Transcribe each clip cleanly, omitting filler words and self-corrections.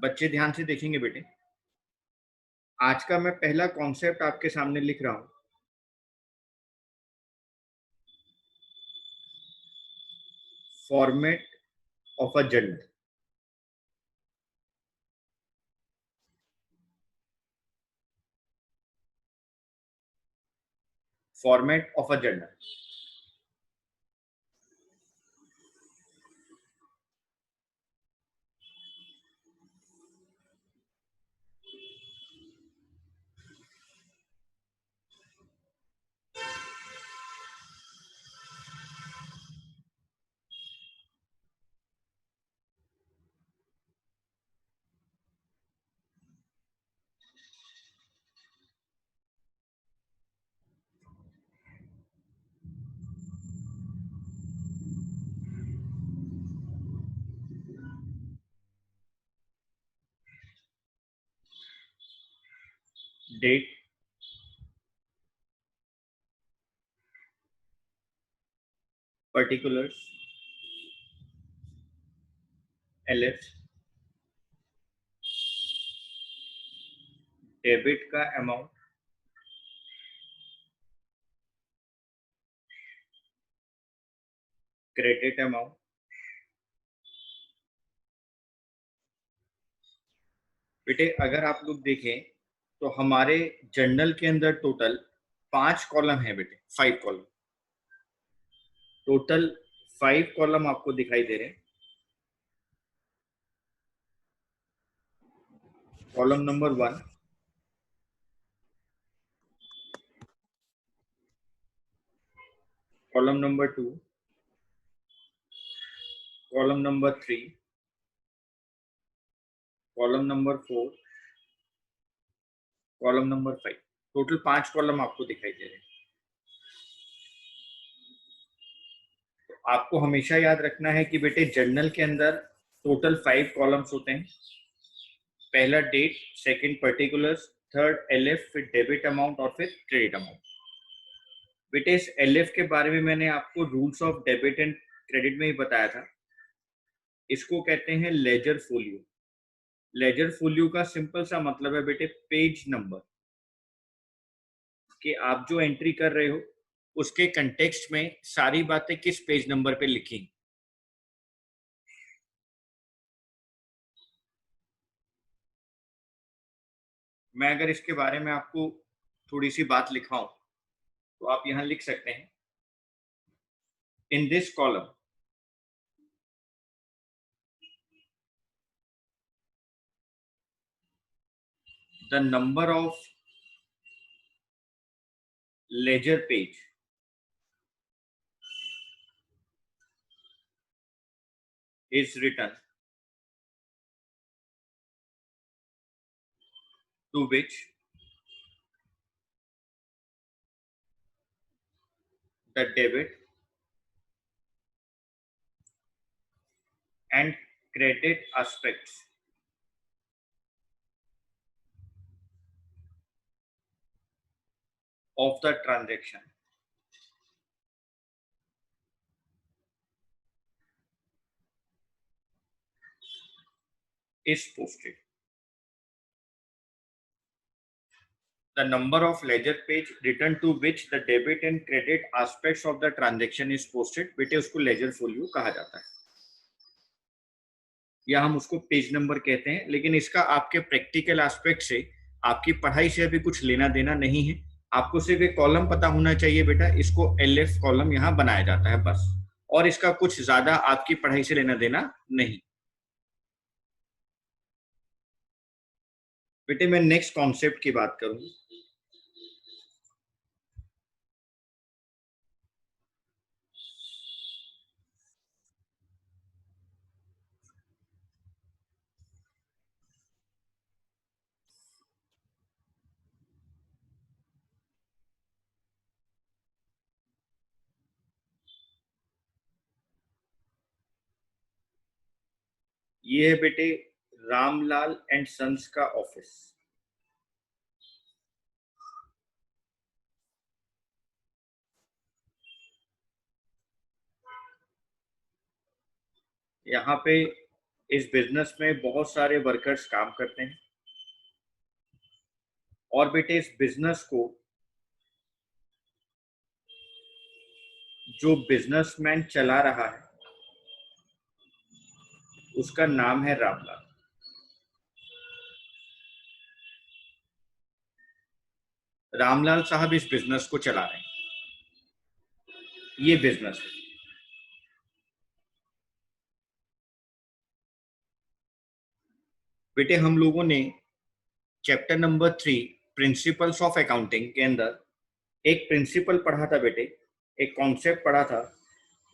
बच्चे ध्यान से देखेंगे बेटे। आज का मैं पहला कॉन्सेप्ट आपके सामने लिख रहा हूं। Format of a journal. Format of a journal. Date, particulars, LF, debit का अमाउंट, क्रेडिट अमाउंट। बेटे अगर आप लोग देखें तो हमारे जर्नल के अंदर टोटल 5 कॉलम है बेटे, 5 कॉलम। टोटल 5 कॉलम आपको दिखाई दे रहे हैं। Column number 1, column number 2, column number 3, column number 4, column number 5। Total 5 column आपको दिखाई दे रहे हैं। तो आपको हमेशा याद रखना है कि बेटे जर्नल के अंदर टोटल 5 कॉलम्स होते हैं। पहला date, second particulars, third LF, फिर डेबिट अमाउंट और फिर क्रेडिट अमाउंट। बेटे इस एलएफ के बारे में मैंने आपको rules of debit and credit में ही बताया था। इसको कहते हैं लेजर फोलियो। लेजर फोलियो का सिंपल सा मतलब है बेटे पेज नंबर, कि आप जो एंट्री कर रहे हो उसके कंटेक्स्ट में सारी बातें किस पेज नंबर पे लिखी। मैं अगर इसके बारे में आपको थोड़ी सी बात लिखाऊं तो आप यहां लिख सकते हैं, in this column the number of ledger page is written, to which the debit and credit aspects of the transaction is posted. The number of ledger page written to which the debit and credit aspects of the transaction is posted, बेटे उसको ledger folio कहा जाता है, या हम उसको page number कहते हैं। लेकिन इसका आपके प्रैक्टिकल एस्पेक्ट से, आपकी पढ़ाई से अभी कुछ लेना देना नहीं है। आपको सिर्फ एक कॉलम पता होना चाहिए बेटा, इसको एलएफ कॉलम यहाँ बनाया जाता है बस, और इसका कुछ ज्यादा आपकी पढ़ाई से लेना देना नहीं। बेटे मैं नेक्स्ट कॉन्सेप्ट की बात करूं, ये है बेटे रामलाल एंड सन्स का ऑफिस। यहाँ पे इस बिजनेस में बहुत सारे वर्कर्स काम करते हैं और बेटे इस बिजनेस को जो बिजनेसमैन चला रहा है उसका नाम है रामलाल। रामलाल साहब इस बिजनेस को चला रहे हैं, ये बिजनेस है। बेटे हम लोगों ने chapter number 3 principles of accounting के अंदर एक प्रिंसिपल पढ़ा था बेटे, एक कॉन्सेप्ट पढ़ा था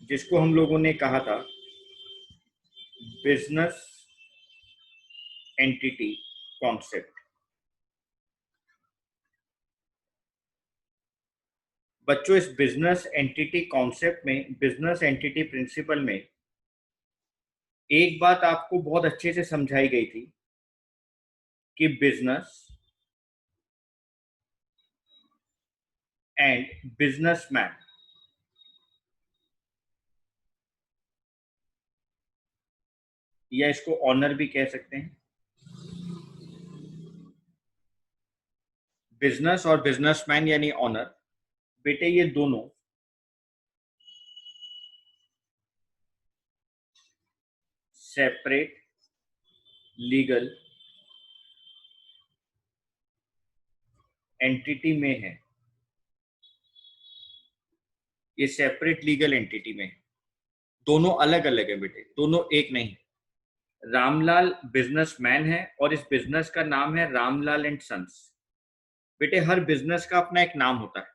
जिसको हम लोगों ने कहा था बिजनेस एंटिटी कॉन्सेप्ट। बच्चों इस बिजनेस एंटिटी कॉन्सेप्ट में, बिजनेस एंटिटी प्रिंसिपल में एक बात आपको बहुत अच्छे से समझाई गई थी कि बिजनेस एंड बिजनेसमैन या इसको ऑनर भी कह सकते हैं, बिजनेस और बिजनेसमैन यानी ऑनर, बेटे ये दोनों सेपरेट लीगल एंटिटी में है। ये सेपरेट लीगल एंटिटी में है, दोनों अलग अलग है बेटे, दोनों एक नहीं। रामलाल बिजनेसमैन है और इस बिजनेस का नाम है रामलाल एंड सन्स। बेटे हर बिजनेस का अपना एक नाम होता है।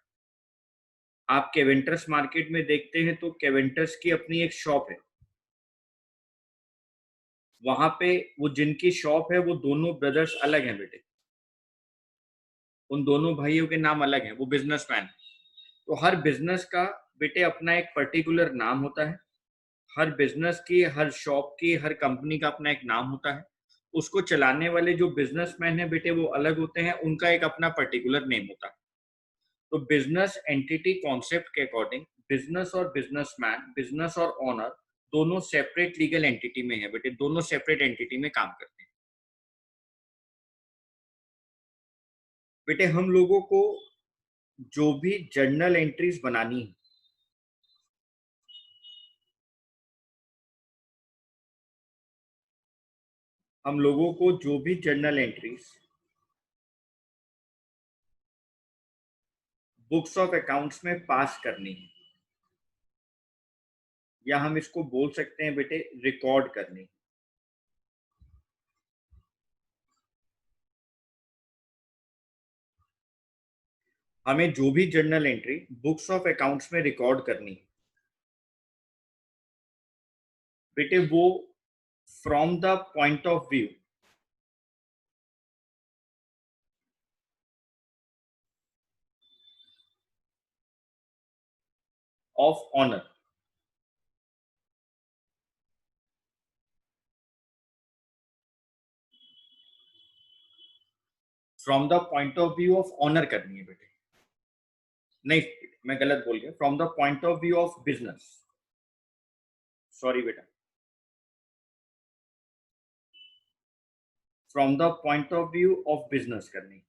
आप केवेंटर्स मार्केट में देखते हैं तो केवेंटर्स की अपनी एक शॉप है, वहां पे वो जिनकी शॉप है वो दोनों ब्रदर्स अलग हैं बेटे, उन दोनों भाइयों के नाम अलग हैं, वो बिजनेसमैन। तो हर बिजनेस का बेटे अपना एक पर्टिकुलर नाम होता है, हर बिजनेस की, हर शॉप की, हर कंपनी का अपना एक नाम होता है। उसको चलाने वाले जो बिजनेसमैन है बेटे वो अलग होते हैं, उनका एक अपना पर्टिकुलर नेम होता है। तो बिजनेस एंटिटी कॉन्सेप्ट के अकॉर्डिंग बिजनेस और बिजनेसमैन, बिजनेस और ओनर दोनों सेपरेट लीगल एंटिटी में है बेटे, दोनों सेपरेट एंटिटी में काम करते हैं। बेटे हम लोगों को जो भी जर्नल एंट्रीज बनानी है, हम लोगों को जो भी journal entries books of accounts में पास करनी है, या हम इसको बोल सकते हैं बेटे रिकॉर्ड करनी, हमें जो भी journal entry books of accounts में रिकॉर्ड करनी है बेटे वो from the point of view of owner, from the point of view of owner करनी है बेटे। नहीं मैं गलत बोल गया, from the point of view of business, sorry बेटा, from the point of view of business करनी।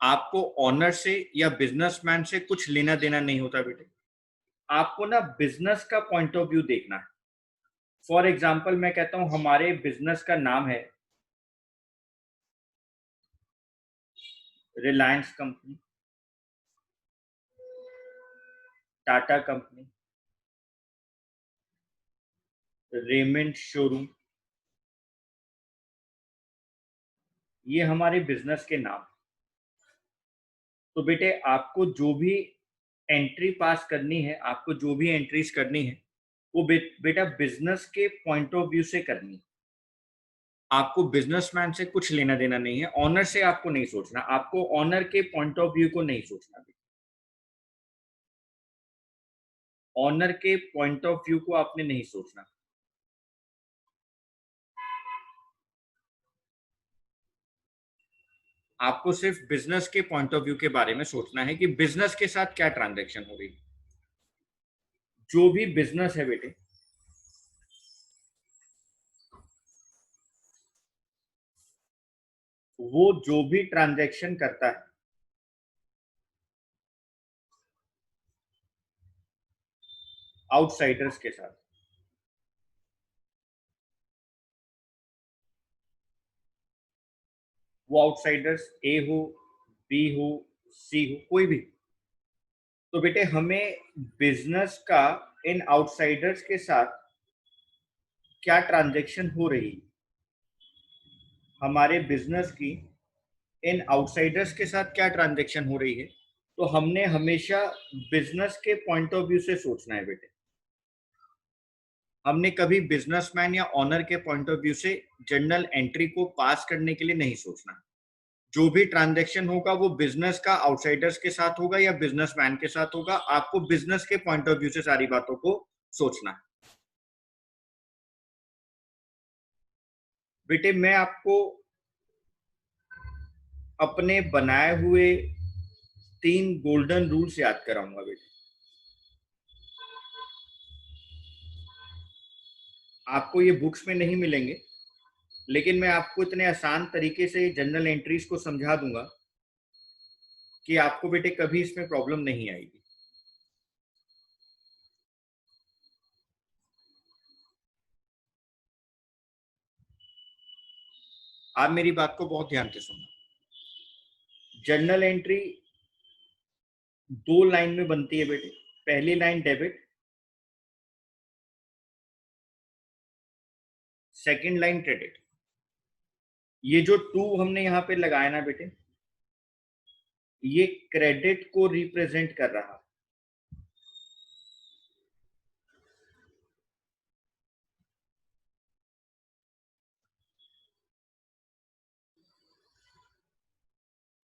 आपको ऑनर से या बिजनेसमैन से कुछ लेना देना नहीं होता बेटे, आपको ना बिजनेस का पॉइंट ऑफ व्यू देखना है। फॉर एग्जाम्पल मैं कहता हूं हमारे बिजनेस का नाम है Reliance company, Tata company, Raymond showroom, ये हमारे बिजनेस के नाम। तो बेटे आपको जो भी एंट्री पास करनी है, आपको जो भी एंट्रीज करनी है वो बेटा बिजनेस के पॉइंट ऑफ व्यू से करनी है। आपको बिजनेसमैन से कुछ लेना देना नहीं है, ऑनर से आपको नहीं सोचना, आपको ऑनर के पॉइंट ऑफ व्यू को नहीं सोचना, ऑनर के पॉइंट ऑफ व्यू को आपने नहीं सोचना। आपको सिर्फ बिजनेस के पॉइंट ऑफ व्यू के बारे में सोचना है कि बिजनेस के साथ क्या ट्रांजैक्शन हो रही। जो भी बिजनेस है बेटे वो जो भी ट्रांजैक्शन करता है आउटसाइडर्स के साथ, वो आउटसाइडर्स ए हो, बी हो, सी हो, कोई भी, तो बेटे हमें बिजनेस का इन आउटसाइडर्स के साथ क्या ट्रांजैक्शन हो रही है, हमारे बिजनेस की इन आउटसाइडर्स के साथ क्या ट्रांजैक्शन हो रही है, तो हमने हमेशा बिजनेस के पॉइंट ऑफ व्यू से सोचना है बेटे। हमने कभी बिजनेसमैन या ऑनर के पॉइंट ऑफ व्यू से जर्नल एंट्री को पास करने के लिए नहीं सोचना। जो भी ट्रांजैक्शन होगा वो बिजनेस का आउटसाइडर्स के साथ होगा या बिजनेसमैन के साथ होगा, आपको बिजनेस के पॉइंट ऑफ व्यू से सारी बातों को सोचना है। बेटे मैं आपको अपने बनाए हुए 3 गोल्डन रूल्स याद कराऊंगा बेटे। आपको ये बुक्स में नहीं मिलेंगे, लेकिन मैं आपको इतने आसान तरीके से जर्नल एंट्रीज को समझा दूंगा कि आपको बेटे कभी इसमें प्रॉब्लम नहीं आएगी। आप मेरी बात को बहुत ध्यान से सुनना। जर्नल एंट्री 2 लाइन में बनती है बेटे। पहली line debit, second line credit. ये जो 2 हमने यहां पे लगाया ना बेटे, ये क्रेडिट को रिप्रेजेंट कर रहा।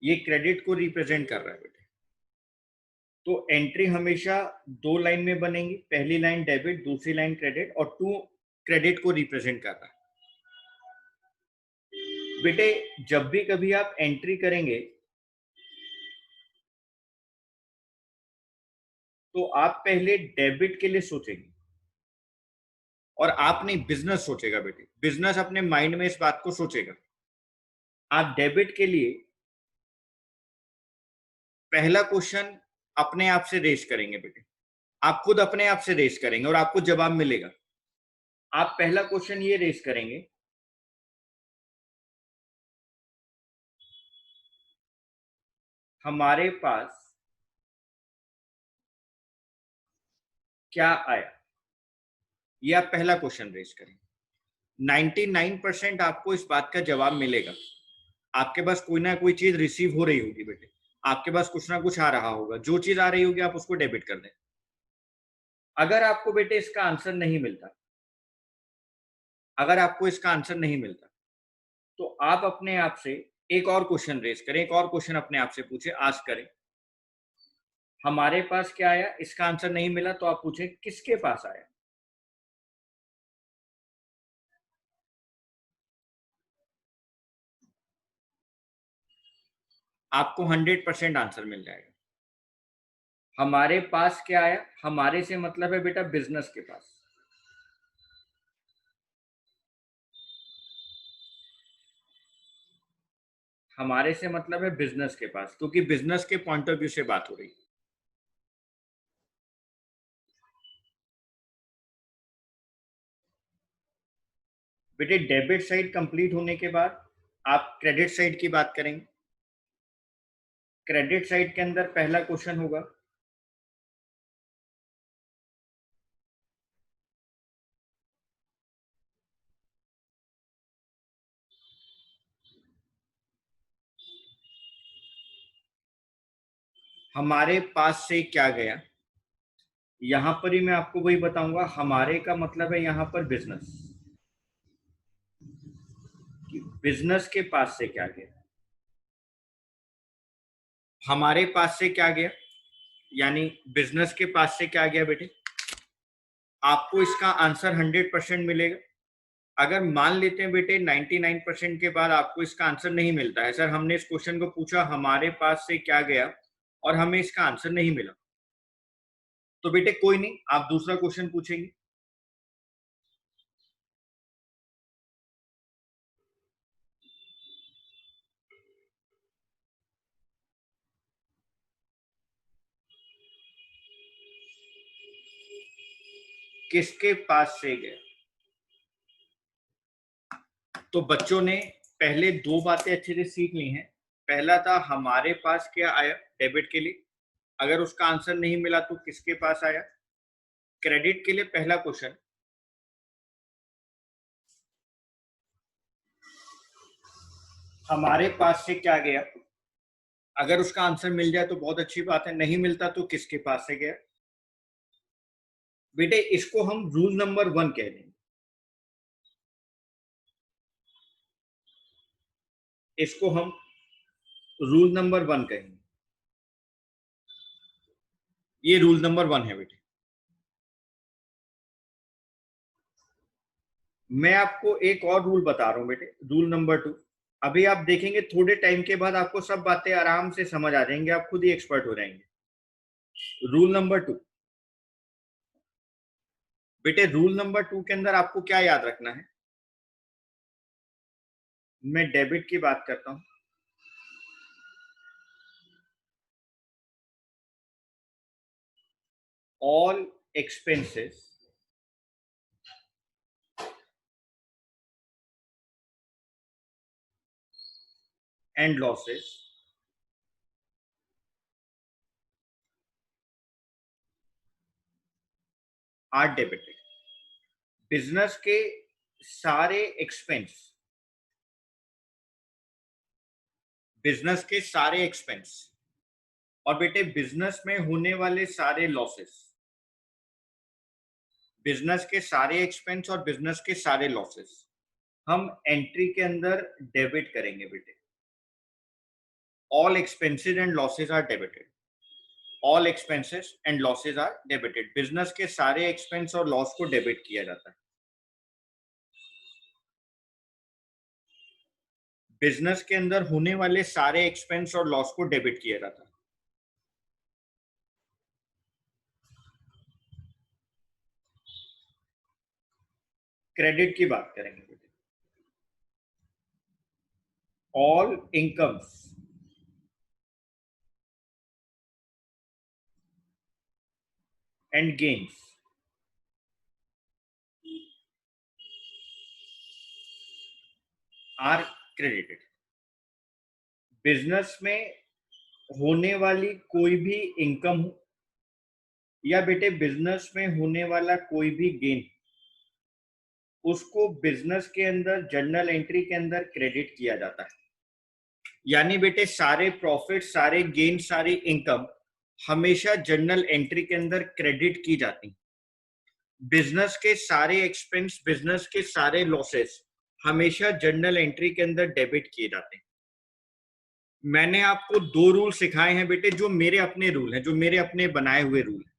ये क्रेडिट को रिप्रेजेंट कर रहा है बेटे। तो एंट्री हमेशा 2 लाइन में बनेगी। पहली लाइन डेबिट, दूसरी लाइन क्रेडिट, और 2 क्रेडिट को रिप्रेजेंट कर रहा है। बेटे जब भी कभी आप एंट्री करेंगे तो आप पहले डेबिट के लिए सोचेंगे, और आप नहीं, बिजनेस सोचेगा बेटे। बिजनेस अपने माइंड में इस बात को सोचेगा। आप डेबिट के लिए पहला क्वेश्चन अपने आप से रेस करेंगे बेटे। आप खुद अपने आप से रेस करेंगे और आपको जवाब मिलेगा। आप पहला क्वेश्चन ये रेस करेंगे, हमारे पास क्या आया। ये आप पहला क्वेश्चन रेस करेंगे। 99% आपको इस बात का जवाब मिलेगा। आपके पास कोई ना कोई चीज रिसीव हो रही होगी बेटे। आपके पास कुछ ना कुछ आ रहा होगा। जो चीज आ रही होगी आप उसको डेबिट कर दें। अगर आपको बेटे इसका आंसर नहीं मिलता, अगर आपको इसका आंसर नहीं मिलता, तो आप अपने आप से एक और क्वेश्चन रेज करें, एक और क्वेश्चन अपने आप से पूछे, आस्क करें, हमारे पास क्या आया। इसका आंसर नहीं मिला तो आप पूछें किसके पास आया। आपको 100% आंसर मिल जाएगा। हमारे पास क्या आया, हमारे से मतलब है बेटा बिजनेस के पास। हमारे से मतलब है बिजनेस के पास, क्योंकि बिजनेस के पॉइंट ऑफ व्यू से बात हो रही है। बेटे डेबिट साइड कंप्लीट होने के बाद आप क्रेडिट साइड की बात करेंगे। क्रेडिट साइड के अंदर पहला क्वेश्चन होगा, हमारे पास से क्या गया। यहां पर ही मैं आपको वही बताऊंगा, हमारे का मतलब है यहां पर बिजनेस। बिजनेस के पास से क्या गया, हमारे पास से क्या गया, यानी बिजनेस के पास से क्या गया बेटे। आपको इसका आंसर 100% मिलेगा। अगर मान लेते हैं बेटे 99% के बाद आपको इसका आंसर नहीं मिलता है, सर हमने इस क्वेश्चन को पूछा हमारे पास से क्या गया और हमें इसका आंसर नहीं मिला, तो बेटे कोई नहीं, आप दूसरा क्वेश्चन पूछेंगे। किसके पास से गया। तो बच्चों ने पहले दो बातें अच्छे से सीख ली हैं। पहला था हमारे पास क्या आया डेबिट के लिए, अगर उसका आंसर नहीं मिला तो किसके पास आया। क्रेडिट के लिए पहला क्वेश्चन, हमारे पास से क्या गया, अगर उसका आंसर मिल जाए तो बहुत अच्छी बात है, नहीं मिलता तो किसके पास से गया। बेटे इसको हम रूल नंबर 1 कह देंगे, इसको हम रूल नंबर 1 कहेंगे। ये रूल नंबर 1 है बेटे। मैं आपको एक और रूल बता रहा हूं बेटे, रूल नंबर 2। अभी आप देखेंगे थोड़े टाइम के बाद आपको सब बातें आराम से समझ आ जाएंगे, आप खुद ही एक्सपर्ट हो जाएंगे। रूल नंबर 2 बेटे, रूल नंबर 2 के अंदर आपको क्या याद रखना है। मैं डेबिट की बात करता हूं। All expenses and losses are debited. Business के सारे एक्सपेंस, बिजनेस के सारे एक्सपेंस और बेटे बिजनेस में होने वाले सारे लॉसेस, बिजनेस के सारे एक्सपेंस और बिजनेस के सारे लॉसेस हम एंट्री के अंदर डेबिट करेंगे बेटे। All expenses and losses are debited, all expenses and losses are debited. Business के सारे एक्सपेंस और लॉस को डेबिट किया जाता है। बिजनेस के अंदर होने वाले सारे एक्सपेंस और लॉस को डेबिट किया जाता है। क्रेडिट की बात करेंगे बेटे। All incomes and gains are credited. Business में होने वाली कोई भी इनकम हो या बेटे बिजनेस में होने वाला कोई भी गेन, उसको बिजनेस के अंदर जर्नल एंट्री के अंदर क्रेडिट किया जाता है। यानी बेटे सारे प्रॉफिट, सारे गेन, सारी इनकम हमेशा जर्नल एंट्री के अंदर क्रेडिट की जाती। बिजनेस के सारे एक्सपेंस, बिजनेस के सारे लॉसेस हमेशा जर्नल एंट्री के अंदर डेबिट किए जाते हैं। मैंने आपको दो रूल सिखाए हैं बेटे, जो मेरे अपने रूल हैं, जो मेरे अपने बनाए हुए रूल हैं।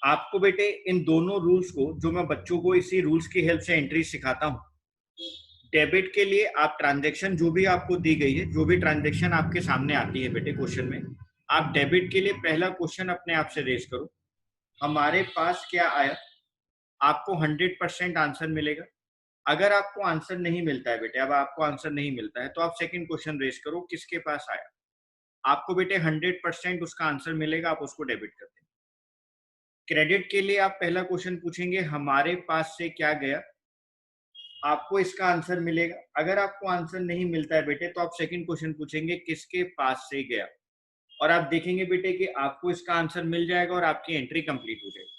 आपको बेटे इन दोनों रूल्स को, जो मैं बच्चों को इसी रूल्स की हेल्प से एंट्री सिखाता हूं, डेबिट के लिए आप ट्रांजैक्शन जो भी आपको दी गई है, जो भी ट्रांजैक्शन आपके सामने आती है बेटे क्वेश्चन में, आप डेबिट के लिए पहला क्वेश्चन अपने आप से रेज करो, हमारे पास क्या आया। आपको 100% आंसर मिलेगा। अगर आपको आंसर नहीं मिलता है बेटे, अब आपको आंसर नहीं मिलता है तो आप सेकंड क्वेश्चन रेज करो, किसके पास आया। आपको बेटे 100% उसका आंसर मिलेगा, आप उसको डेबिट कर दें। क्रेडिट के लिए आप पहला क्वेश्चन पूछेंगे हमारे पास से क्या गया, आपको इसका आंसर मिलेगा। अगर आपको आंसर नहीं मिलता है बेटे तो आप सेकंड क्वेश्चन पूछेंगे किसके पास से गया, और आप देखेंगे बेटे कि आपको इसका आंसर मिल जाएगा और आपकी एंट्री कंप्लीट हो जाएगी।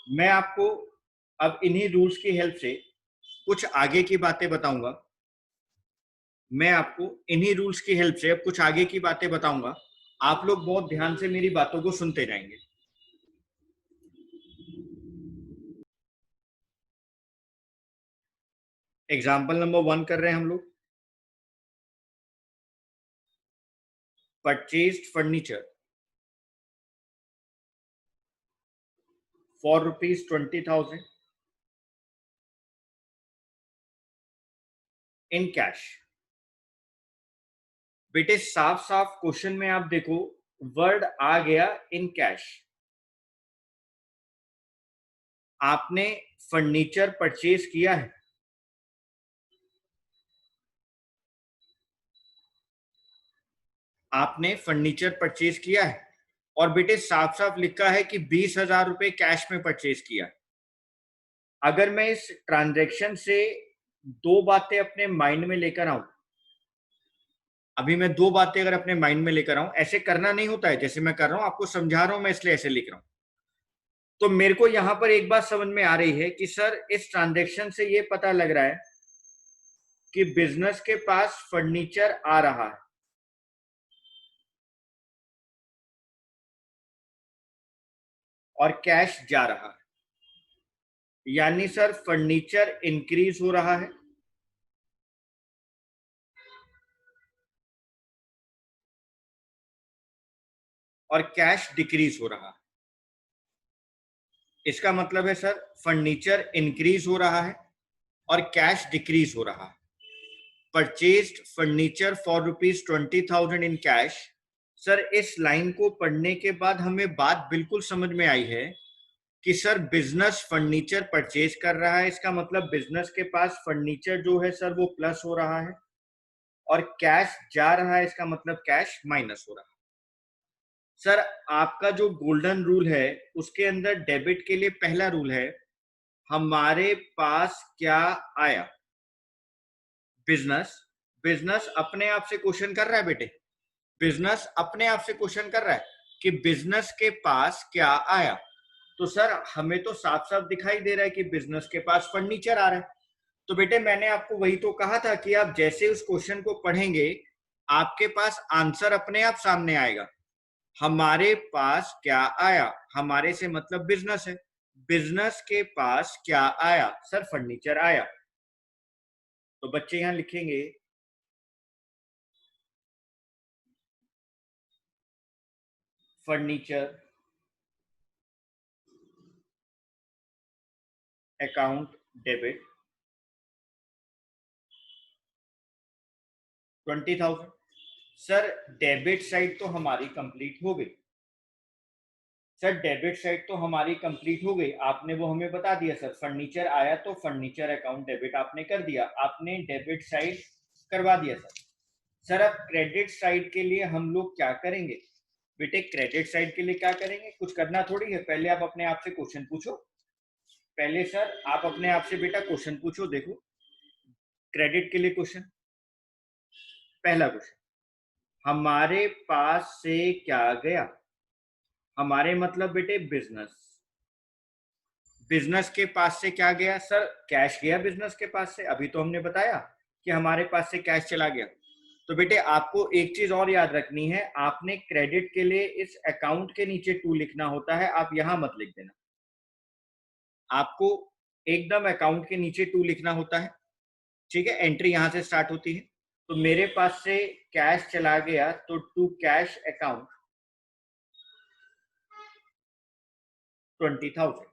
मैं आपको अब इन्हीं रूल्स की हेल्प से कुछ आगे की बातें बताऊंगा। मैं आपको इन्हीं रूल्स की हेल्प से अब कुछ आगे की बातें बताऊंगा। आप लोग बहुत ध्यान से मेरी बातों को सुनते जाएंगे। एग्जाम्पल नंबर 1 कर रहे हैं हम लोग। Purchased furniture for ₹20,000 in cash. बेटे साफ साफ क्वेश्चन में आप देखो, वर्ड आ गया इन कैश। आपने फर्नीचर परचेज किया है, आपने फर्नीचर परचेज किया है। और बेटे साफ साफ लिखा है कि 20,000 रुपए कैश में परचेज किया। अगर मैं इस ट्रांजैक्शन से दो बातें अपने माइंड में लेकर आऊं, अभी मैं दो बातें अगर अपने माइंड में लेकर आऊं, ऐसे करना नहीं होता है जैसे मैं कर रहा हूं, आपको समझा रहा हूं मैं इसलिए ऐसे लिख रहा हूं। तो मेरे को यहां पर एक बात समझ में आ रही है कि सर इस ट्रांजैक्शन से ये पता लग रहा है कि बिजनेस के पास फर्नीचर आ रहा है और कैश जा रहा है, यानी सर फर्नीचर इंक्रीज हो रहा है और कैश डिक्रीज हो रहा है। इसका मतलब है सर फर्नीचर इंक्रीज हो रहा है और कैश डिक्रीज हो रहा है। Purchased furniture for ₹20,000 in cash. Sir इस लाइन को पढ़ने के बाद हमें बात बिल्कुल समझ में आई है कि सर बिजनेस फर्नीचर परचेज कर रहा है, इसका मतलब बिजनेस के पास फर्नीचर जो है सर वो प्लस हो रहा है, और कैश जा रहा है इसका मतलब कैश माइनस हो रहा है। सर आपका जो गोल्डन रूल है उसके अंदर डेबिट के लिए पहला रूल है, हमारे पास क्या आया। बिजनेस बिजनेस अपने आप से क्वेश्चन कर रहा है बेटे, बिजनेस अपने आप से क्वेश्चन कर रहा है कि बिजनेस के पास क्या आया। तो सर हमें तो साफ साफ दिखाई दे रहा है कि बिजनेस के पास फर्नीचर आ रहा है। तो बेटे मैंने आपको वही तो कहा था कि आप जैसे उस क्वेश्चन को पढ़ेंगे आपके पास आंसर अपने आप सामने आएगा। हमारे पास क्या आया, हमारे से मतलब बिजनेस है, बिजनेस के पास क्या आया, सर फर्नीचर आया। तो बच्चे यहां लिखेंगे furniture account debit 20,000। Sir debit side तो हमारी कंप्लीट हो गई, सर डेबिट साइड तो हमारी कंप्लीट हो गई, आपने वो हमें बता दिया सर, फर्नीचर आया तो फर्नीचर अकाउंट डेबिट आपने कर दिया, आपने डेबिट साइड करवा दिया सर। सर अब क्रेडिट साइड के लिए हम लोग क्या करेंगे बेटे, क्रेडिट साइड के लिए क्या करेंगे, कुछ करना थोड़ी है, पहले आप अपने आप से क्वेश्चन पूछो, पहले सर आप अपने आप से बेटा क्वेश्चन पूछो। देखो क्रेडिट के लिए क्वेश्चन, पहला क्वेश्चन, हमारे पास से क्या गया, हमारे मतलब बेटे बिजनेस, बिजनेस के पास से क्या गया, सर कैश गया बिजनेस के पास से, अभी तो हमने बताया कि हमारे पास से कैश चला गया। तो बेटे आपको एक चीज और याद रखनी है, आपने क्रेडिट के लिए इस अकाउंट के नीचे टू लिखना होता है, आप यहां मत लिख देना, आपको एकदम अकाउंट के नीचे टू लिखना होता है, ठीक है, एंट्री यहां से स्टार्ट होती है। तो मेरे पास से कैश चला गया तो to cash account 20,000,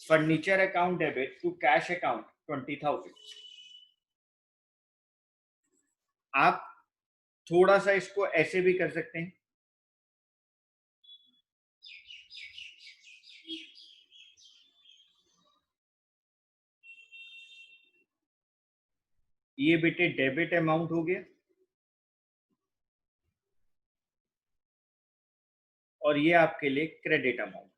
furniture account debit to cash account 20,000। आप थोड़ा सा इसको ऐसे भी कर सकते हैं, ये बेटे डेबिट अमाउंट हो गया और ये आपके लिए क्रेडिट अमाउंट हो गया।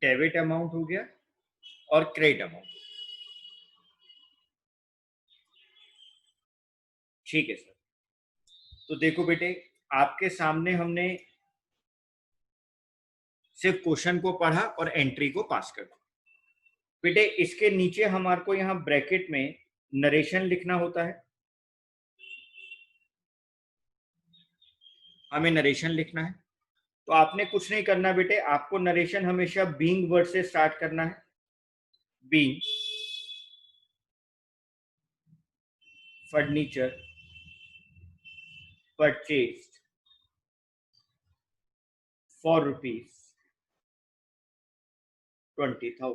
डेबिट अमाउंट हो गया और क्रेडिट अमाउंट, ठीक है सर। तो देखो बेटे आपके सामने हमने सिर्फ क्वेश्चन को पढ़ा और एंट्री को पास कर दिया। बेटे इसके नीचे हमारे को यहाँ ब्रैकेट में नरेशन लिखना होता है, हमें नरेशन लिखना है। तो आपने कुछ नहीं करना बेटे, आपको नरेशन हमेशा बीइंग वर्ड से स्टार्ट करना है, बीइंग फर्नीचर परचेज्ड फॉर ₹20,000।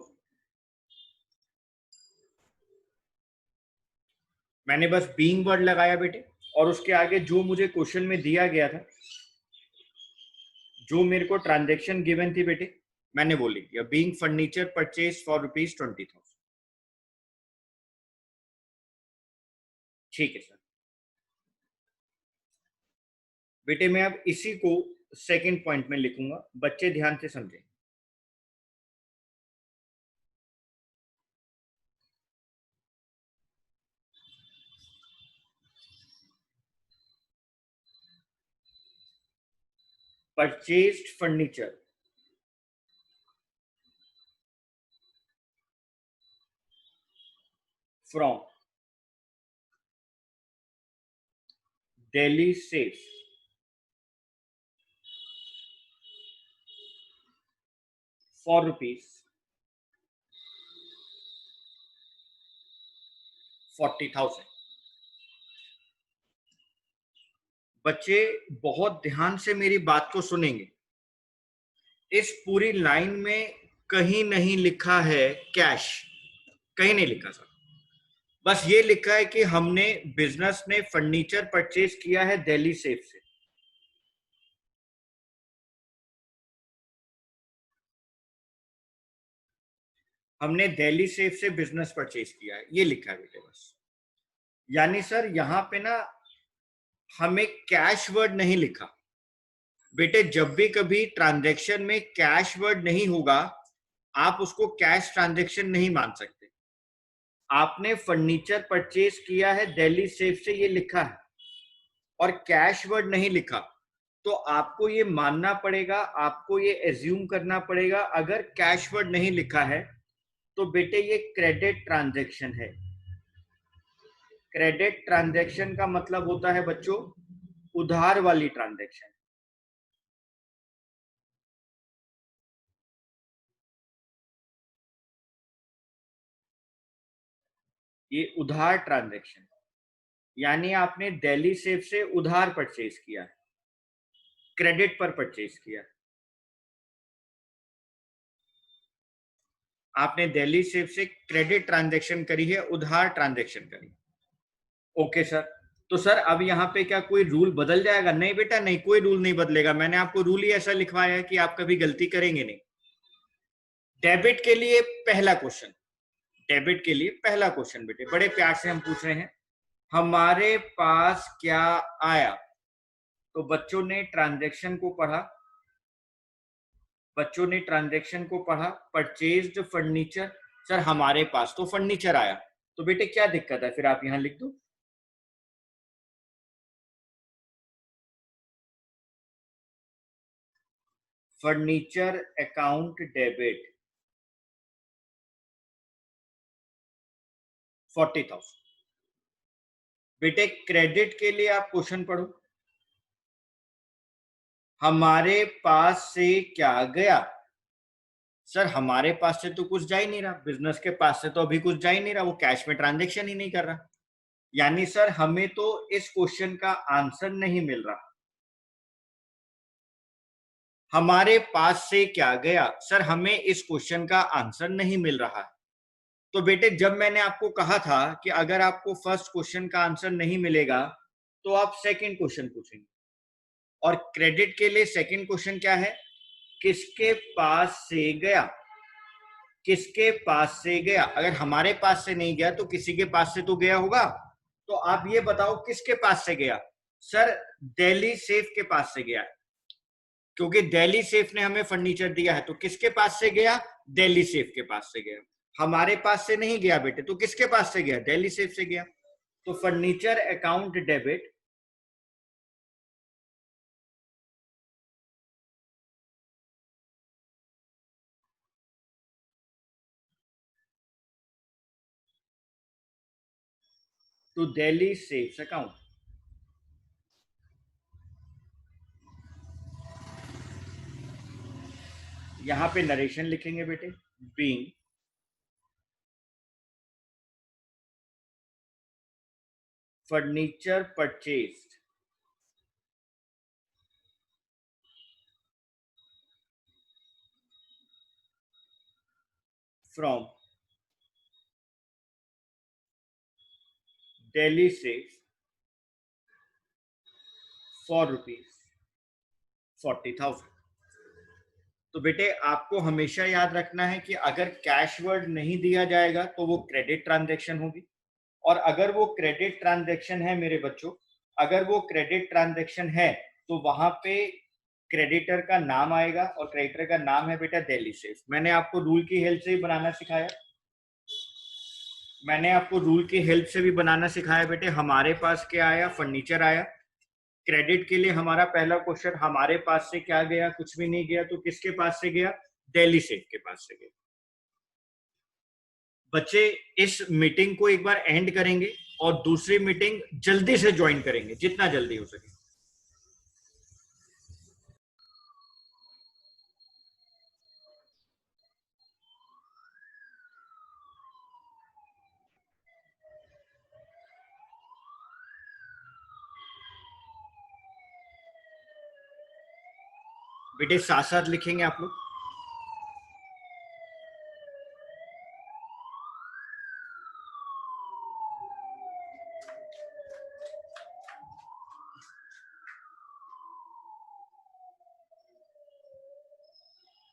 मैंने बस बीइंग वर्ड लगाया बेटे, और उसके आगे जो मुझे क्वेश्चन में दिया गया था, जो मेरे को ट्रांजैक्शन गिवन थी बेटे, मैंने वो लिख दिया, बीइंग फर्नीचर परचेज फॉर ₹20,000। ठीक है सर। बेटे मैं अब इसी को सेकंड पॉइंट में लिखूंगा, बच्चे ध्यान से समझें। Purchased furniture from Delhi Safe for ₹40,000। बच्चे बहुत ध्यान से मेरी बात को सुनेंगे। इस पूरी लाइन में कहीं नहीं लिखा है कैश, कहीं नहीं लिखा सर। बस ये लिखा है कि हमने बिजनेस ने फर्नीचर परचेज किया है दिल्ली सेफ से। हमने दिल्ली सेफ से बिजनेस परचेज किया है, ये लिखा है बेटे बस। यानी सर यहां पे ना हमें कैश वर्ड नहीं लिखा। बेटे जब भी कभी ट्रांजैक्शन में कैश वर्ड नहीं होगा, आप उसको कैश ट्रांजैक्शन नहीं मान सकते। आपने फर्नीचर परचेज किया है दिल्ली सेफ से, ये लिखा है और कैश वर्ड नहीं लिखा, तो आपको ये मानना पड़ेगा, आपको ये एज्यूम करना पड़ेगा, अगर कैश वर्ड नहीं लिखा है तो बेटे ये क्रेडिट ट्रांजैक्शन है। क्रेडिट ट्रांजैक्शन का मतलब होता है बच्चों उधार वाली ट्रांजैक्शन। ये उधार ट्रांजैक्शन, यानी आपने दिल्ली सेफ से उधार परचेज किया है, क्रेडिट पर परचेज किया है। आपने दिल्ली सेफ से क्रेडिट ट्रांजैक्शन करी है, उधार ट्रांजैक्शन करी। Okay sir. तो सर अब यहाँ पे क्या कोई रूल बदल जाएगा? नहीं बेटा नहीं, कोई रूल नहीं बदलेगा। मैंने आपको रूल ही ऐसा लिखवाया है कि आप कभी गलती करेंगे नहीं। डेबिट के लिए पहला क्वेश्चन, डेबिट के लिए पहला क्वेश्चन बेटे बड़े प्यार से हम पूछ रहे हैं, हमारे पास क्या आया? तो बच्चों ने ट्रांजैक्शन को पढ़ा, बच्चों ने ट्रांजैक्शन को पढ़ा, परचेज्ड फर्नीचर। सर हमारे पास तो फर्नीचर आया, तो बेटे क्या दिक्कत है? फिर आप यहां लिख दो फर्नीचर अकाउंट डेबिट 40,000। बेटे क्रेडिट के लिए आप क्वेश्चन पढ़ो, हमारे पास से क्या गया? सर हमारे पास से तो कुछ जा ही नहीं रहा, बिजनेस के पास से तो अभी कुछ जा ही नहीं रहा, वो कैश में ट्रांजेक्शन ही नहीं कर रहा। यानी सर हमें तो इस क्वेश्चन का आंसर नहीं मिल रहा। हमारे पास से क्या गया, सर हमें इस क्वेश्चन का आंसर नहीं मिल रहा है। तो बेटे जब मैंने आपको कहा था कि अगर आपको फर्स्ट क्वेश्चन का आंसर नहीं मिलेगा तो आप सेकंड क्वेश्चन पूछेंगे, और क्रेडिट के लिए सेकंड क्वेश्चन क्या है? किसके पास से गया? किसके पास से गया? अगर हमारे पास से नहीं गया तो किसी के पास से तो गया होगा। तो आप ये बताओ किसके पास से गया? सर दिल्ली सेफ के पास से गया, क्योंकि दिल्ली सेफ ने हमें फर्नीचर दिया है, तो किसके पास से गया? दिल्ली सेफ के पास से गया। हमारे पास से नहीं गया बेटे, तो किसके पास से गया? दिल्ली सेफ से गया। तो furniture account debit to Delhi Safe account. यहां पे नरेशन लिखेंगे बेटे, being furniture purchased from Delhi Safe for ₹40,000। तो बेटे आपको हमेशा याद रखना है कि अगर कैश वर्ड नहीं दिया जाएगा तो वो क्रेडिट ट्रांजैक्शन होगी, और अगर वो क्रेडिट ट्रांजैक्शन है मेरे बच्चों, अगर वो क्रेडिट ट्रांजैक्शन है तो वहां पे क्रेडिटर का नाम आएगा, और क्रेडिटर का नाम है बेटा दिल्ली सेफ। मैंने आपको रूल की हेल्प से ही बनाना सिखाया, मैंने आपको रूल की हेल्प से भी बनाना सिखाया बेटे। हमारे पास क्या आया, फर्नीचर आया। क्रेडिट के लिए हमारा पहला क्वेश्चन, हमारे पास से क्या गया, कुछ भी नहीं गया, तो किसके पास से गया, दिल्ली सेफ के पास से गया। बच्चे इस मीटिंग को एक बार एंड करेंगे और दूसरी मीटिंग जल्दी से ज्वाइन करेंगे, जितना जल्दी हो सके। बेटे साथ साथ लिखेंगे आप लोग।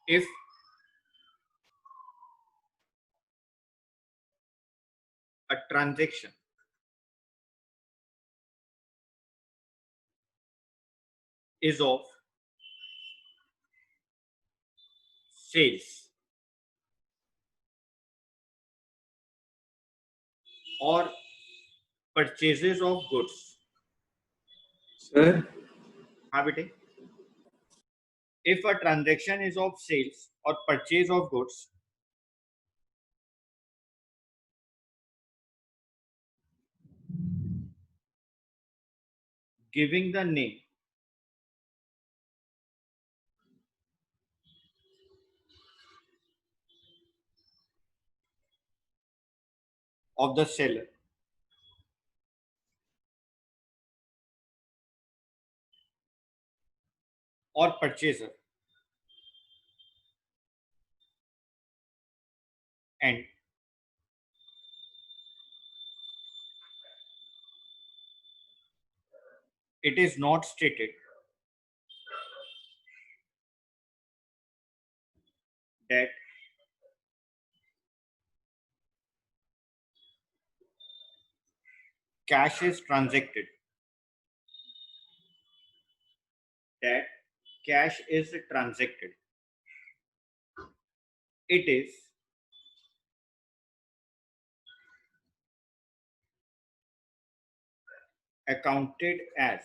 If a transaction is of sales or purchases of goods। Sir हाँ बेटे, if a transaction is of sales or purchase of goods, giving the name of the seller or purchaser and it is not stated that cash is transacted, that cash is transacted, it is accounted as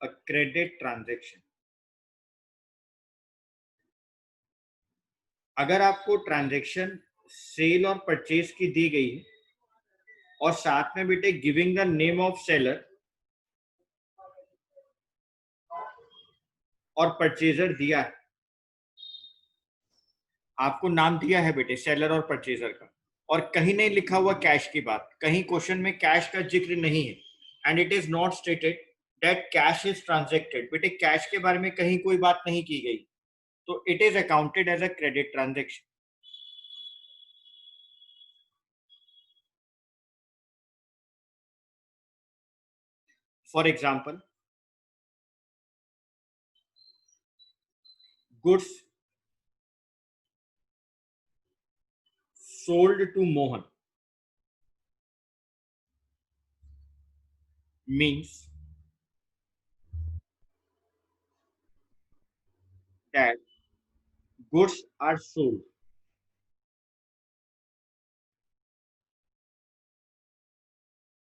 a credit transaction। अगर आपको transaction cell और purchase की दी गई है और साथ में बेटे giving the name of seller और परचेजर दिया है, आपको नाम दिया है बेटे सेलर और परचेजर का, और कहीं नहीं लिखा हुआ कैश की बात, कहीं क्वेश्चन में कैश का जिक्र नहीं है, and it is not stated that cash is transacted, बेटे कैश के बारे में कहीं कोई बात नहीं की गई, तो it is accounted as a credit transaction. For example, goods sold to Mohan means that goods are sold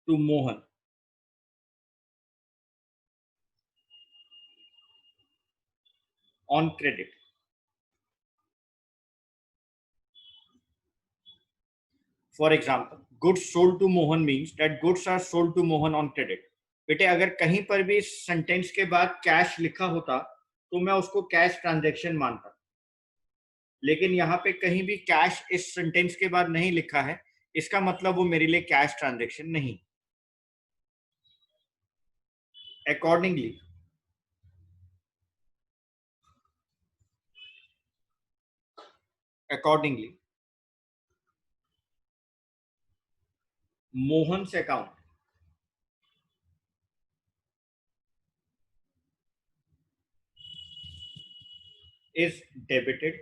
to Mohan on credit। For example, goods sold to Mohan means that goods are sold to Mohan on credit। बेटे अगर कहीं पर भी sentence के बाद cash लिखा होता तो मैं उसको कैश ट्रांजैक्शन मानता, लेकिन यहाँ पे कहीं भी कैश इस सेंटेंस के बाद नहीं लिखा है, इसका मतलब वो मेरे लिए कैश ट्रांजैक्शन नहीं। Accordingly Mohan's account is debited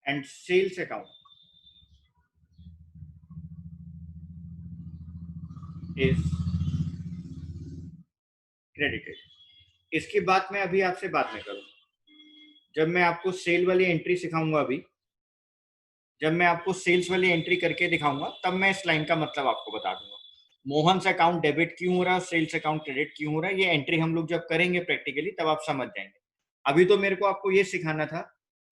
and sales account is credited. इसकी बात मैं अभी आपसे बाद में करूँ, जब मैं आपको सेल वाली एंट्री सिखाऊंगा। अभी जब मैं आपको सेल्स वाली एंट्री करके दिखाऊंगा तब मैं इस लाइन का मतलब आपको बता दूंगा। मोहन से अकाउंट डेबिट क्यों हो रहा है, सेल्स अकाउंट क्रेडिट क्यों हो रहा है, ये एंट्री हम लोग जब करेंगे प्रैक्टिकली तब आप समझ जाएंगे। अभी तो मेरे को आपको ये सिखाना था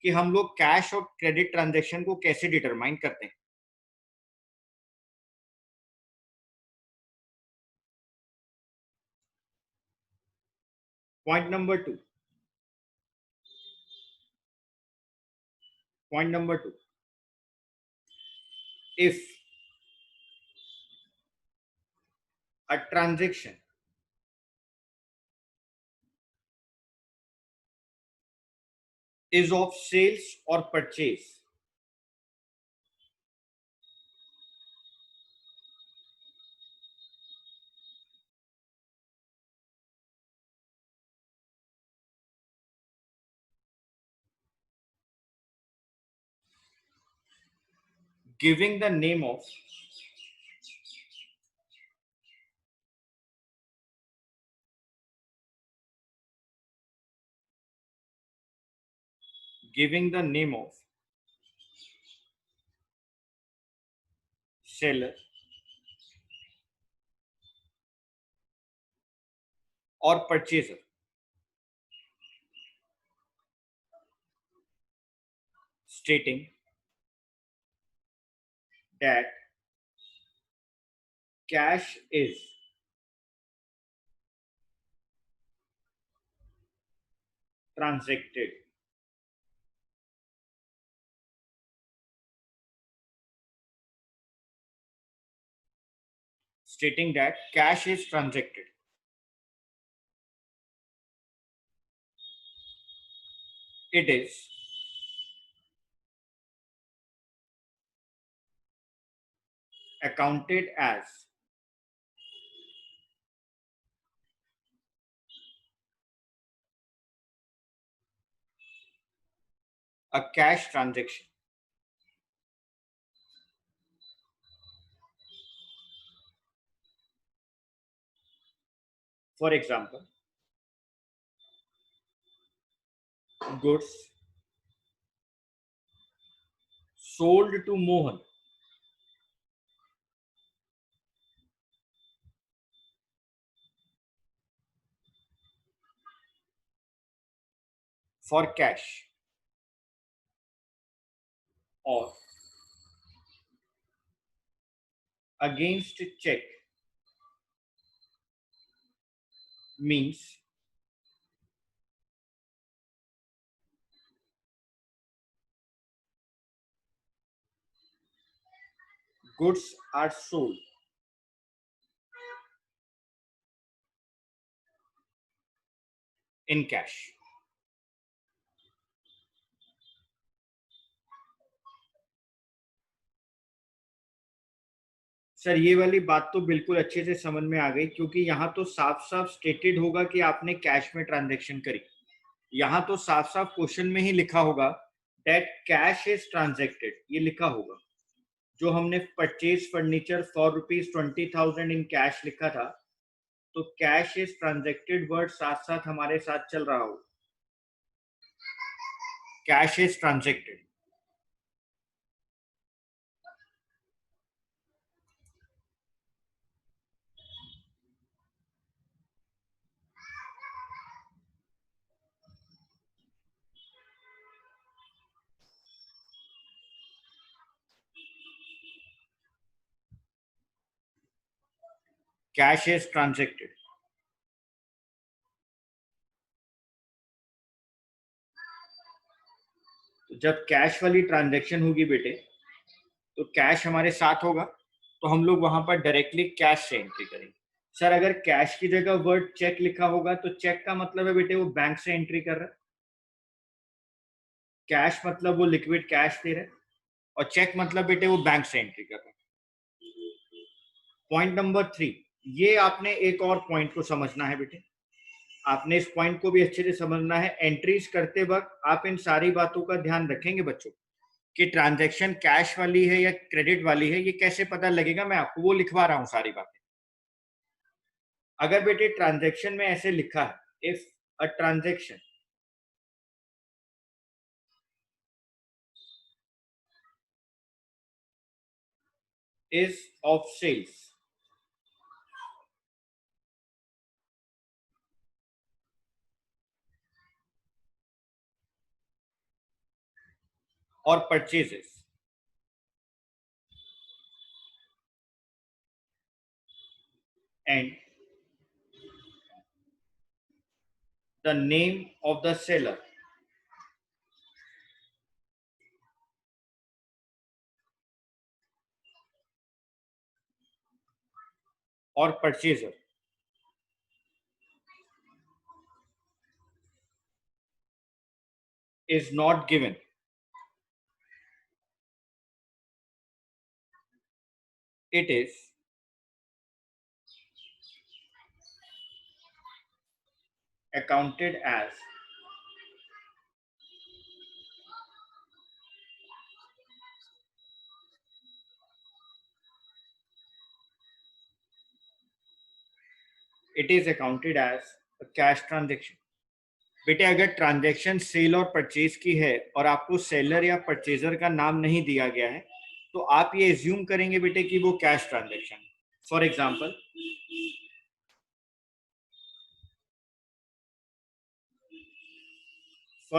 कि हम लोग कैश और क्रेडिट ट्रांजैक्शन को कैसे डिटरमाइन करते हैं। Point number two, if a transaction is of sales or purchase, giving the name of seller or purchaser, stating that cash is transacted stating that cash is transacted. It is accounted as a cash transaction. For example, goods sold to Mohan for cash or against check means goods are sold in cash. Sir ये वाली बात तो बिल्कुल अच्छे से समझ में आ गई, क्योंकि यहाँ तो साफ साफ स्टेटेड होगा कि आपने कैश में ट्रांजैक्शन करी। यहाँ तो साफ साफ क्वेश्चन में ही लिखा होगा दैट कैश इज ट्रांजैक्टेड, ये लिखा होगा। जो हमने purchase furniture for ₹20,000 in cash लिखा था, तो कैश इज ट्रांजैक्टेड वर्ड साथ साथ हमारे साथ चल रहा हो, cash is transacted. Cash is transacted. तो जब कैश वाली ट्रांजैक्शन होगी बेटे, तो कैश हमारे साथ होगा, तो हम लोग वहां पर डायरेक्टली कैश से एंट्री करेंगे। सर अगर कैश की जगह वर्ड चेक लिखा होगा तो चेक का मतलब है बेटे वो बैंक से एंट्री कर रहा है, कैश मतलब वो लिक्विड कैश दे रहा है, और चेक मतलब बेटे वो बैंक से एंट्री कर रहा है। पॉइंट नंबर 3, ये आपने एक और पॉइंट को समझना है बेटे, आपने इस पॉइंट को भी अच्छे से समझना है। एंट्रीज करते वक्त आप इन सारी बातों का ध्यान रखेंगे बच्चों, कि ट्रांजैक्शन कैश वाली है या क्रेडिट वाली है, ये कैसे पता लगेगा, मैं आपको वो लिखवा रहा हूं सारी बातें। अगर बेटे ट्रांजैक्शन में ऐसे लिखा है, if a transaction is of sales or purchases and the name of the seller or purchaser is not given, it is accounted as a cash transaction। बेटे अगर ट्रांजैक्शन सेल और परचेज की है और आपको सेलर या परचेजर का नाम नहीं दिया गया है, तो आप ये एज्यूम करेंगे बेटे कि वो कैश ट्रांजैक्शन। फॉर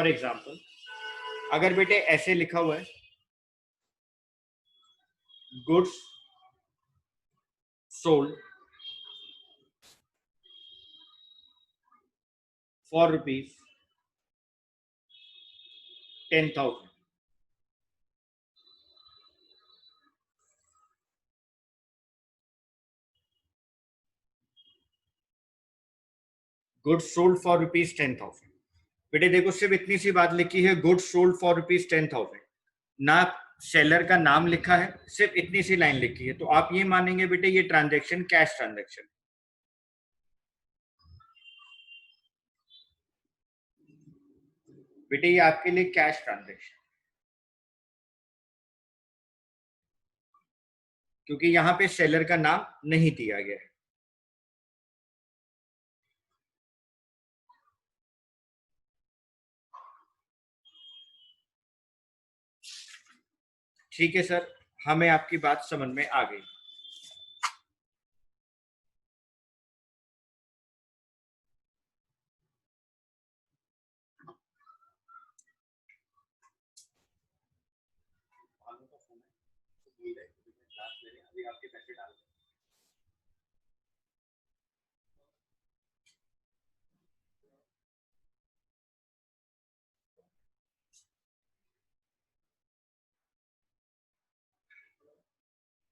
एग्जांपल, अगर बेटे ऐसे लिखा हुआ है, goods sold for rupees 10,000, goods sold for rupees 10,000। बेटे देखो सिर्फ इतनी सी बात लिखी है, गुड्स सोल्ड फॉर रुपीज 10,000, ना सेलर का नाम लिखा है, सिर्फ इतनी सी लाइन लिखी है, तो आप ये मानेंगे बेटे ये ट्रांजैक्शन कैश ट्रांजैक्शन। बेटे ये आपके लिए कैश ट्रांजैक्शन, क्योंकि यहां पे सेलर का नाम नहीं दिया गया है। ठीक है सर, हमें आपकी बात समझ में आ गई।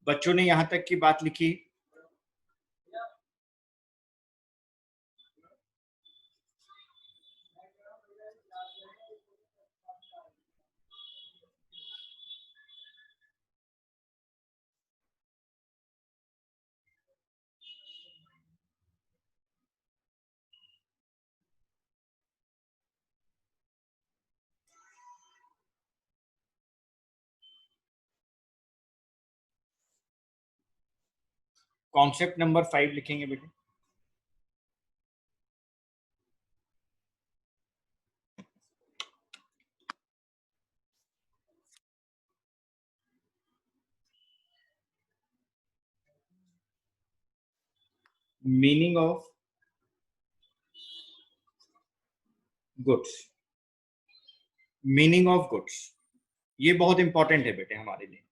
बच्चों ने यहां तक की बात लिखी, कॉन्सेप्ट नंबर 5 लिखेंगे बेटे। Meaning of goods, meaning of goods, ये बहुत इंपॉर्टेंट है बेटे हमारे लिए।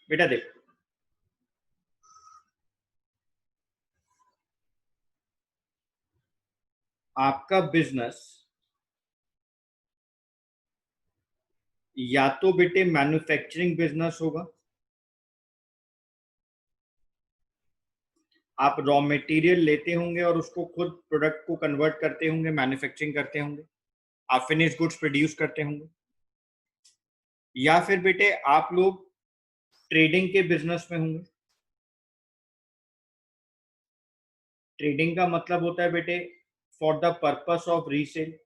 बेटा देखो, आपका बिजनेस या तो बेटे मैन्युफैक्चरिंग बिजनेस होगा, आप रॉ मटेरियल लेते होंगे और उसको खुद प्रोडक्ट को कन्वर्ट करते होंगे, मैन्युफैक्चरिंग करते होंगे, आप फिनिश गुड्स प्रोड्यूस करते होंगे, या फिर बेटे आप लोग ट्रेडिंग के बिजनेस में होंगे। ट्रेडिंग का मतलब होता है बेटे for the purpose of resale.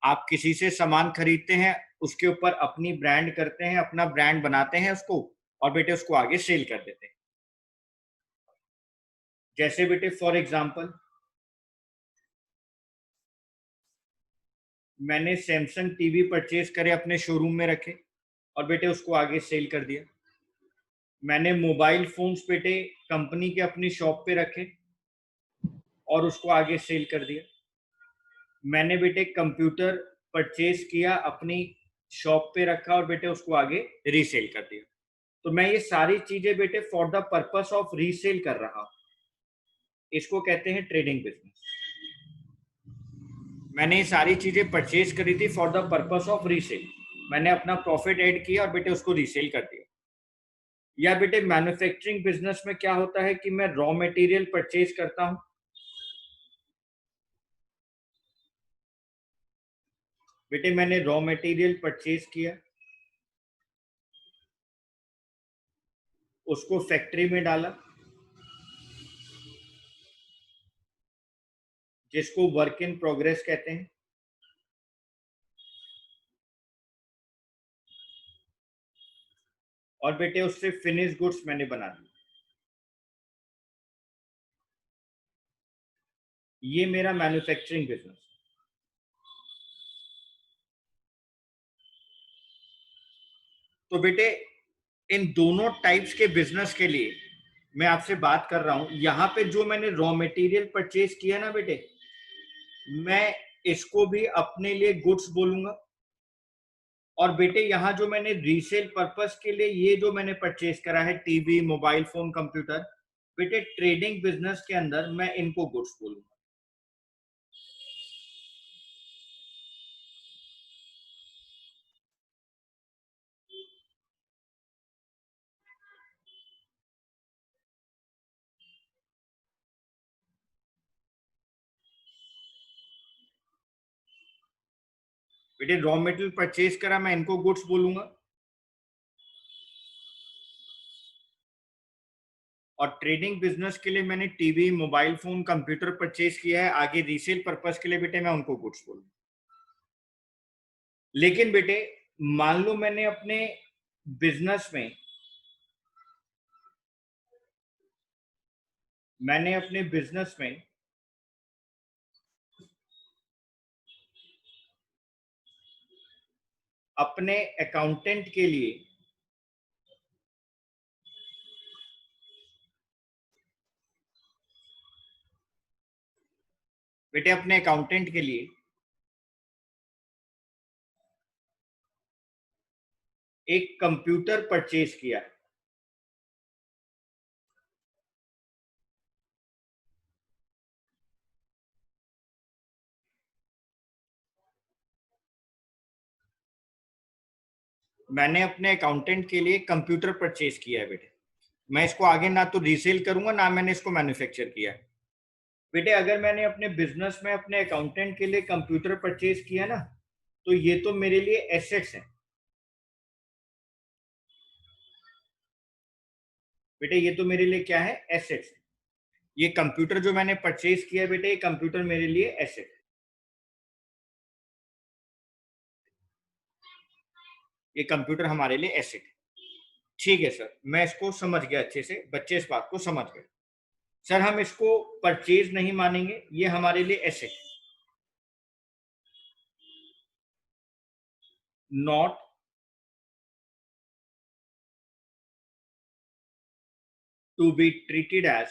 आप किसी से सामान खरीदते हैं, उसके ऊपर अपनी ब्रांड करते हैं, अपना ब्रांड बनाते हैं उसको, और बेटे उसको आगे सेल कर देते हैं। जैसे बेटे फॉर एग्जांपल मैंने सैमसंग टीवी परचेज करे, अपने शोरूम में रखे और बेटे उसको आगे सेल कर दिया। मैंने मोबाइल फोन्स बेटे कंपनी के अपनी शॉप पे रखे और उसको आगे सेल कर दिया। मैंने बेटे कंप्यूटर परचेज किया, अपनी शॉप पे रखा और बेटे उसको आगे रीसेल कर दिया। तो मैं ये सारी चीजें बेटे for the purpose of resale कर रहा हूं, इसको कहते हैं ट्रेडिंग बिजनेस। मैंने ये सारी चीजें परचेज करी थी for the purpose of resale, मैंने अपना प्रॉफिट ऐड किया और बेटे उसको रीसेल कर दिया। या बेटे मैन्युफैक्चरिंग बिजनेस में क्या होता है कि मैं रॉ मटेरियल परचेज करता हूं, बेटे मैंने रॉ मटेरियल परचेज किया, उसको फैक्ट्री में डाला, जिसको वर्क इन प्रोग्रेस कहते हैं, और बेटे उससे फिनिश गुड्स मैंने बना दी। ये मेरा मैन्युफैक्चरिंग बिजनेस। तो बेटे इन दोनों टाइप्स के बिजनेस के लिए मैं आपसे बात कर रहा हूं। यहां पे जो मैंने रॉ मटेरियल परचेज किया ना बेटे, मैं इसको भी अपने लिए गुड्स बोलूंगा। और बेटे यहाँ जो मैंने रीसेल पर्पस के लिए ये जो मैंने परचेज करा है, टीवी, मोबाइल फोन, कंप्यूटर, बेटे ट्रेडिंग बिजनेस के अंदर मैं इनको गुड्स बोलूंगा। बेटे रॉ मटेरियल परचेज करा, मैं इनको गुड्स बोलूंगा। और ट्रेडिंग बिजनेस के लिए मैंने TV, mobile phone, computer purchase किया है, आगे रीसेल पर्पस के लिए बेटे मैं उनको गुड्स बोलूंगा। लेकिन बेटे मान लो मैंने अपने बिजनेस में अपने अकाउंटेंट के लिए बेटे अपने अकाउंटेंट के लिए एक कंप्यूटर परचेज किया, मैंने अपने अकाउंटेंट के लिए कंप्यूटर परचेज किया है बेटे, मैं इसको आगे ना तो रीसेल करूंगा, ना मैंने इसको मैन्युफैक्चर किया है। बेटे अगर मैंने अपने बिजनेस में अपने अकाउंटेंट के लिए कंप्यूटर परचेज किया ना, तो ये तो मेरे लिए एसेट्स हैं। बेटे ये तो मेरे लिए क्या है, एसेट्स है। ये कंप्यूटर जो मैंने परचेज किया है बेटे, ये कंप्यूटर मेरे लिए एसेट है। ये कंप्यूटर हमारे लिए एसेट है। ठीक है सर, मैं इसको समझ गया अच्छे से, बच्चे इस बात को समझ गए। सर हम इसको परचेज नहीं मानेंगे, ये हमारे लिए एसेट है। Not to be treated as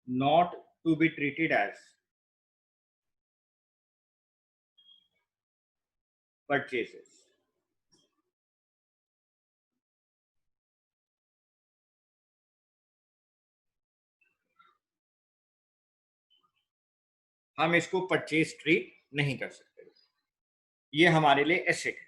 not to be treated as purchases। हम इसको परचेज ट्रीट नहीं कर सकते, ये हमारे लिए एसेट है।